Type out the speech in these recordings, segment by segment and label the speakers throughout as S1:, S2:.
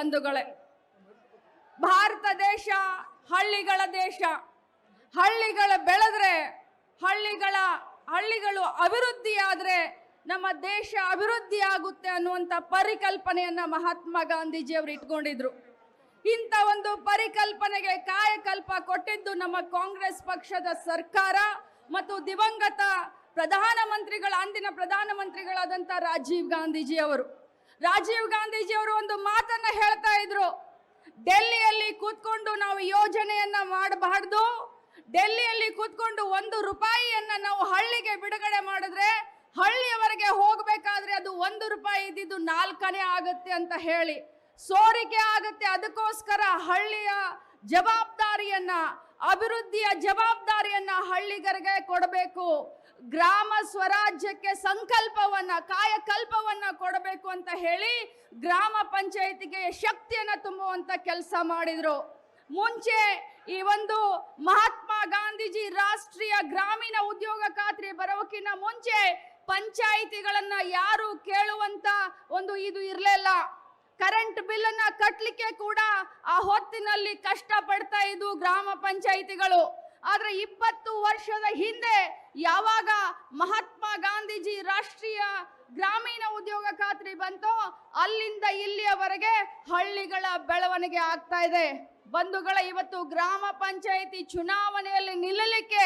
S1: ಬಂಧುಗಳೇ, ಭಾರತ ದೇಶ ಹಳ್ಳಿಗಳ ದೇಶ. ಹಳ್ಳಿಗಳು ಬೆಳೆದ್ರೆ, ಹಳ್ಳಿಗಳು ಅಭಿವೃದ್ಧಿ ಆದ್ರೆ ನಮ್ಮ ದೇಶ ಅಭಿವೃದ್ಧಿ ಆಗುತ್ತೆ ಅನ್ನುವಂಥ ಪರಿಕಲ್ಪನೆಯನ್ನ ಮಹಾತ್ಮ ಗಾಂಧೀಜಿಯವರು ಇಟ್ಕೊಂಡಿದ್ರು. ಇಂಥ ಒಂದು ಪರಿಕಲ್ಪನೆಗೆ ಕಾಯಕಲ್ಪ ಕೊಟ್ಟಿದ್ದು ನಮ್ಮ ಕಾಂಗ್ರೆಸ್ ಪಕ್ಷದ ಸರ್ಕಾರ ಮತ್ತು ದಿವಂಗತ ಅಂದಿನ ಪ್ರಧಾನಮಂತ್ರಿಗಳಾದಂಥ ರಾಜೀವ್ ಗಾಂಧೀಜಿಯವರು ಒಂದು ಮಾತನ್ನ ಹೇಳ್ತಾ ಇದ್ರು. ಡೆಲ್ಲಿಯಲ್ಲಿ ಕೂತ್ಕೊಂಡು ನಾವು ಯೋಜನೆಯನ್ನ ಮಾಡಬಾರ್ದು. ಡೆಲ್ಲಿಯಲ್ಲಿ ಕೂತ್ಕೊಂಡು 1 ರೂಪಾಯಿಯನ್ನ ನಾವು ಹಳ್ಳಿಗೆ ಬಿಡುಗಡೆ ಮಾಡಿದ್ರೆ ಹಳ್ಳಿಯವರೆಗೆ ಹೋಗಬೇಕಾದ್ರೆ ಅದು 1 ರೂಪಾಯಿ ಇದ್ದಿದ್ದು 4 ಆಗುತ್ತೆ ಅಂತ ಹೇಳಿ ಸೋರಿಕೆ ಆಗುತ್ತೆ. ಅದಕ್ಕೋಸ್ಕರ ಹಳ್ಳಿಯ ಜವಾಬ್ದಾರಿಯನ್ನ, ಅಭಿವೃದ್ಧಿಯ ಜವಾಬ್ದಾರಿಯನ್ನ ಹಳ್ಳಿಗರಿಗೆ ಕೊಡಬೇಕು. ಗ್ರಾಮ ಸ್ವರಾಜ್ಯಕ್ಕೆ ಕಾಯಕಲ್ಪವನ್ನ ಕೊಡಬೇಕು ಅಂತ ಹೇಳಿ ಗ್ರಾಮ ಪಂಚಾಯಿತಿಗೆ ಶಕ್ತಿಯನ್ನ ತುಂಬುವಂತ ಕೆಲಸ ಮಾಡಿದ್ರು. ಮುಂಚೆ ಈ ಒಂದು ಮಹಾತ್ಮ ಗಾಂಧೀಜಿ ರಾಷ್ಟ್ರೀಯ ಗ್ರಾಮೀಣ ಉದ್ಯೋಗ ಖಾತ್ರಿ ಬರೋಕ್ಕಿಂತ ಮುಂಚೆ ಪಂಚಾಯಿತಿಗಳನ್ನ ಯಾರು ಕೇಳುವಂತ ಒಂದು ಇದು ಇರಲಿಲ್ಲ. ಕರೆಂಟ್ ಬಿಲ್ ಅನ್ನ ಕಟ್ಟಲಿಕ್ಕೆ ಕೂಡ ಆ ಹೊತ್ತಿನಲ್ಲಿ ಕಷ್ಟ ಪಡ್ತಾ ಇದ್ವು ಗ್ರಾಮ ಪಂಚಾಯಿತಿಗಳು. ಆದ್ರೆ 20 ವರ್ಷದ ಹಿಂದೆ ಯಾವಾಗ ಮಹಾತ್ಮ ಗಾಂಧೀಜಿ ರಾಷ್ಟ್ರೀಯ ಗ್ರಾಮೀಣ ಉದ್ಯೋಗ ಖಾತ್ರಿ ಬಂತೋ ಅಲ್ಲಿಂದ ಇಲ್ಲಿಯವರೆಗೆ ಹಳ್ಳಿಗಳ ಬೆಳವಣಿಗೆ ಆಗ್ತಾ ಇದೆ. ಬಂಧುಗಳ, ಇವತ್ತು ಗ್ರಾಮ ಪಂಚಾಯಿತಿ ಚುನಾವಣೆಯಲ್ಲಿ ನಿಲ್ಲಲಿಕ್ಕೆ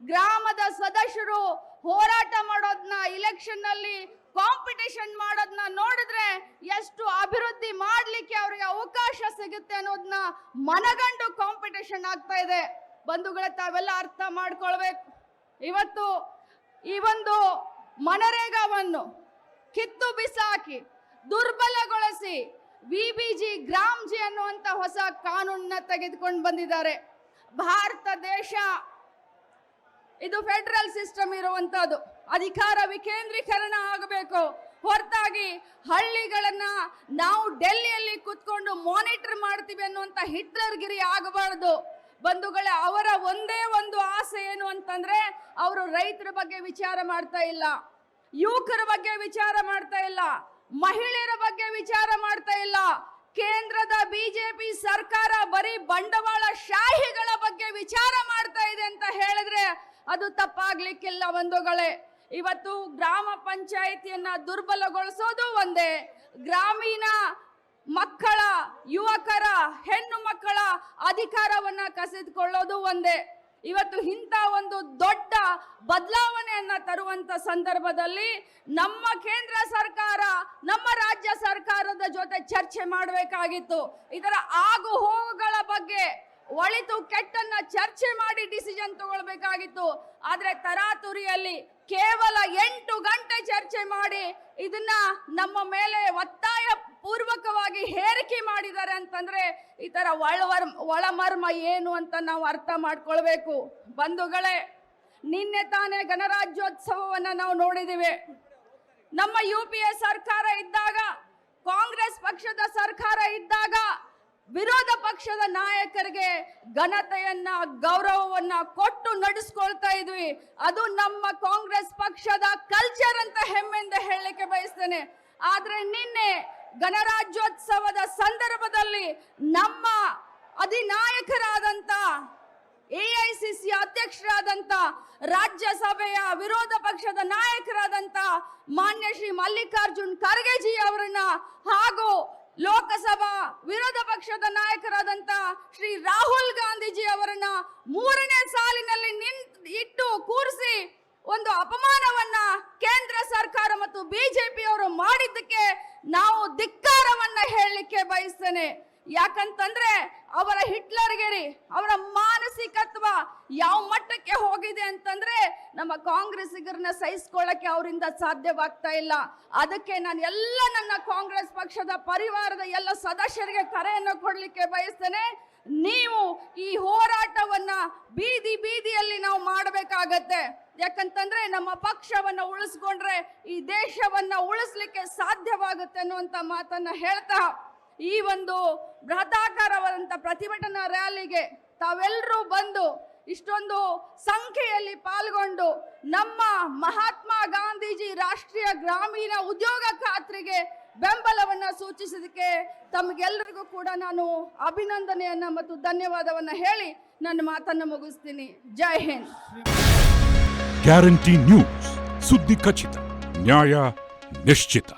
S1: ಗ್ರಾಮದ ಸದಸ್ಯರು ಹೋರಾಟ ಮಾಡೋದನ್ನ, ಇಲೆಕ್ಷನ್ ನಲ್ಲಿ ಕಾಂಪಿಟೇಷನ್ ಮಾಡೋದನ್ನ ನೋಡಿದ್ರೆ ಎಷ್ಟು ಅಭಿವೃದ್ಧಿ ಮಾಡ್ಲಿಕ್ಕೆ ಅವರಿಗೆ ಅವಕಾಶ ಸಿಗುತ್ತೆ ಅನ್ನೋದನ್ನ ಮನಗಂಡು ಕಾಂಪಿಟೇಷನ್ ಆಗ್ತಾ ಇದೆ. ಬಂಧುಗಳ, ತಾವೆಲ್ಲ ಅರ್ಥ ಮಾಡ್ಕೊಳ್ಬೇಕು. ಇವತ್ತು ಈ ಒಂದು ಮನರೇಗಾವನ್ನು ಕಿತ್ತು ಬಿಸಾಕಿ ದುರ್ಬಲಗೊಳಿಸಿ ವಿಬಿಜಿ ಗ್ರಾಮ್ಜಿ ಅನ್ನುವಂತ ಹೊಸ ಕಾನೂನನ್ನ ತೆಗೆದುಕೊಂಡು ಬಂದಿದ್ದಾರೆ. ಭಾರತ ದೇಶ ಇದು ಫೆಡರಲ್ ಸಿಸ್ಟಮ್ ಇರುವಂತದ್ದು. ಅಧಿಕಾರ ವಿಕೇಂದ್ರೀಕರಣ ಆಗಬೇಕು ಹೊರತಾಗಿ ಹಳ್ಳಿಗಳನ್ನ ನಾವು ಡೆಲ್ಲಿಯಲ್ಲಿ ಕುತ್ಕೊಂಡು ಮಾನಿಟರ್ ಮಾಡ್ತೀವಿ ಅನ್ನುವಂತ ಹಿಟ್ಲರ್ಗಿರಿ ಆಗಬಾರದು. ಬಂಧುಗಳೇ, ಅವರ ಒಂದೇ ಒಂದು ಆಸೆ ಏನು ಅಂತಂದ್ರೆ ಅವರು ರೈತರ ಬಗ್ಗೆ ವಿಚಾರ ಮಾಡ್ತಾ ಇಲ್ಲ, ಯುವಕರ ಬಗ್ಗೆ ವಿಚಾರ ಮಾಡ್ತಾ ಇಲ್ಲ, ಮಹಿಳೆಯರ ಬಗ್ಗೆ ವಿಚಾರ ಮಾಡ್ತಾ ಇಲ್ಲ. ಕೇಂದ್ರದ ಬಿಜೆಪಿ ಸರ್ಕಾರ ಬರೀ ಬಂಡವಾಳ ಶಾಹಿಗಳ ಬಗ್ಗೆ ವಿಚಾರ ಮಾಡ್ತಾ ಇದೆ ಅಂತ ಹೇಳಿದ್ರೆ ಅದು ತಪ್ಪಾಗ್ಲಿಕ್ಕಿಲ್ಲ. ಬಂಧುಗಳೇ, ಇವತ್ತು ಗ್ರಾಮ ಪಂಚಾಯಿತಿಯನ್ನ ದುರ್ಬಲಗೊಳಿಸೋದು ಒಂದೇ, ಗ್ರಾಮೀಣ ಮಕ್ಕಳ, ಯುವಕರ, ಹೆಣ್ಣು ಮಕ್ಕಳ ಅಧಿಕಾರವನ್ನ ಕಸಿದುಕೊಳ್ಳೋದು ಒಂದೇ. ಇವತ್ತು ಇಂಥ ಒಂದು ದೊಡ್ಡ ಬದಲಾವಣೆಯನ್ನ ತರುವಂತ ಸಂದರ್ಭದಲ್ಲಿ ನಮ್ಮ ಕೇಂದ್ರ ಸರ್ಕಾರ, ನಮ್ಮ ರಾಜ್ಯ ಸರ್ಕಾರದ ಜೊತೆ ಚರ್ಚೆ ಮಾಡಬೇಕಾಗಿತ್ತು. ಇದರ ಆಗು ಹೋಗುಗಳ ಬಗ್ಗೆ ಒಳಿತು ಕೆಟ್ಟನ್ನ ಚರ್ಚೆ ಮಾಡಿ ಡಿಸಿಷನ್ ತಗೊಳ್ಬೇಕಾಗಿತ್ತು. ಆದ್ರೆ ತರಾತುರಿಯಲ್ಲಿ ಕೇವಲ 8 ಗಂಟೆ ಚರ್ಚೆ ಮಾಡಿ ಇದನ್ನ ನಮ್ಮ ಮೇಲೆ ಒತ್ತಾಯ ಪೂರ್ವಕವಾಗಿ ಹೇರಿಕೆ ಮಾಡಿದ್ದಾರೆ ಅಂತಂದ್ರೆ ಇದರ ಒಳಮರ್ಮ ಏನು ಅಂತ ನಾವು ಅರ್ಥ ಮಾಡ್ಕೊಳ್ಬೇಕು. ಬಂಧುಗಳೇ, ನಿನ್ನೆ ತಾನೇ ಗಣರಾಜ್ಯೋತ್ಸವವನ್ನ ನಾವು ನೋಡಿದಿವಿ. ನಮ್ಮ UPA ಸರ್ಕಾರ ಇದ್ದಾಗ, ಕಾಂಗ್ರೆಸ್ ಪಕ್ಷದ ಸರ್ಕಾರ ಇದ್ದಾಗ ವಿರೋಧ ಪಕ್ಷದ ನಾಯಕರಿಗೆ ಘನತೆಯನ್ನ, ಗೌರವವನ್ನ ಕೊಟ್ಟು ನಡೆಸ್ಕೊಳ್ತಾ ಇದ್ವಿ. ಅದು ನಮ್ಮ ಕಾಂಗ್ರೆಸ್ ಪಕ್ಷದ ಕಲ್ಚರ್ ಅಂತ ಹೆಮ್ಮೆಯಿಂದ ಹೇಳಲಿಕ್ಕೆ ಬಯಸ್ತೇನೆ. ಆದ್ರೆ ನಿನ್ನೆ ಗಣರಾಜ್ಯೋತ್ಸವದ ಸಂದರ್ಭದಲ್ಲಿ ನಮ್ಮ ಅಧಿನಾಯಕರಾದಂತ AICC ಅಧ್ಯಕ್ಷರಾದಂತ, ರಾಜ್ಯಸಭೆಯ ವಿರೋಧ ಪಕ್ಷದ ನಾಯಕರಾದಂತ ಮಾನ್ಯ ಶ್ರೀ ಮಲ್ಲಿಕಾರ್ಜುನ್ ಖರ್ಗೆಜಿ ಅವರನ್ನ ಹಾಗೂ ಲೋಕಸಭಾ ವಿರೋಧ ಪಕ್ಷದ ನಾಯಕರಾದಂತ ಶ್ರೀ ರಾಹುಲ್ ಗಾಂಧೀಜಿ ಅವರನ್ನ 3ನೇ ಸಾಲಿನಲ್ಲಿ ಇಟ್ಟು ಕೂರಿಸಿ ಒಂದು ಅಪಮಾನವನ್ನ ಕೇಂದ್ರ ಸರ್ಕಾರ ಮತ್ತು ಬಿಜೆಪಿ ಅವರು ಮಾಡಿದ್ದಕ್ಕೆ ನಾವು ಧಿಕ್ಕಾರವನ್ನ ಹೇಳಲಿಕ್ಕೆ ಬಯಸ್ತೇನೆ. ಯಾಕಂತಂದ್ರೆ ಅವರ ಹಿಟ್ಲರ್ಗಿರಿ, ಅವರ ಮಾನಸಿಕತ್ವ ಯಾವ ಮಟ್ಟಕ್ಕೆ ಹೋಗಿದೆ ಅಂತಂದ್ರೆ ನಮ್ಮ ಕಾಂಗ್ರೆಸ್ಸಿಗರನ್ನ ಸಹಿಸಿಕೊಳ್ಳಕ್ಕೆ ಅವರಿಂದ ಸಾಧ್ಯವಾಗ್ತಾ ಇಲ್ಲ. ಅದಕ್ಕೆ ನಾನು ನನ್ನ ಕಾಂಗ್ರೆಸ್ ಪಕ್ಷದ ಪರಿವಾರದ ಎಲ್ಲ ಸದಸ್ಯರಿಗೆ ಕರೆಯನ್ನು ಕೊಡ್ಲಿಕ್ಕೆ ಬಯಸ್ತೇನೆ. ನೀವು ಈ ಹೋರಾಟವನ್ನ ಬೀದಿಯಲ್ಲಿ ನಾವು ಮಾಡಬೇಕಾಗತ್ತೆ. ಯಾಕಂತಂದ್ರೆ ನಮ್ಮ ಪಕ್ಷವನ್ನ ಉಳಿಸ್ಕೊಂಡ್ರೆ ಈ ದೇಶವನ್ನ ಉಳಿಸ್ಲಿಕ್ಕೆ ಸಾಧ್ಯವಾಗುತ್ತೆ ಅನ್ನುವಂತ ಮಾತನ್ನ ಹೇಳ್ತಾ, ಈ ಒಂದು ಬೃಹದಾಕಾರವಾದಂತ ಪ್ರತಿಭಟನಾ ರ್ಯಾಲಿಗೆ ತಾವೆಲ್ಲರೂ ಬಂದು ಇಷ್ಟೊಂದು ಸಂಖ್ಯೆಯಲ್ಲಿ ಪಾಲ್ಗೊಂಡು ನಮ್ಮ ಮಹಾತ್ಮ ಗಾಂಧೀಜಿ ರಾಷ್ಟ್ರೀಯ ಗ್ರಾಮೀಣ ಉದ್ಯೋಗ ಖಾತ್ರಿಗೆ ಬೆಂಬಲವನ್ನ ಸೂಚಿಸಿದಕ್ಕೆ ತಮಗೆಲ್ಲರಿಗೂ ಕೂಡ ನಾನು ಅಭಿನಂದನೆಯನ್ನ ಮತ್ತು ಧನ್ಯವಾದವನ್ನ ಹೇಳಿ ನನ್ನ ಮಾತನ್ನು ಮುಗಿಸ್ತೀನಿ. ಜೈ ಹಿಂದ್.
S2: ಗ್ಯಾರಂಟಿ ನ್ಯೂಸ್, ಸುದ್ದಿ ಖಚಿತ, ನ್ಯಾಯ ನಿಶ್ಚಿತ.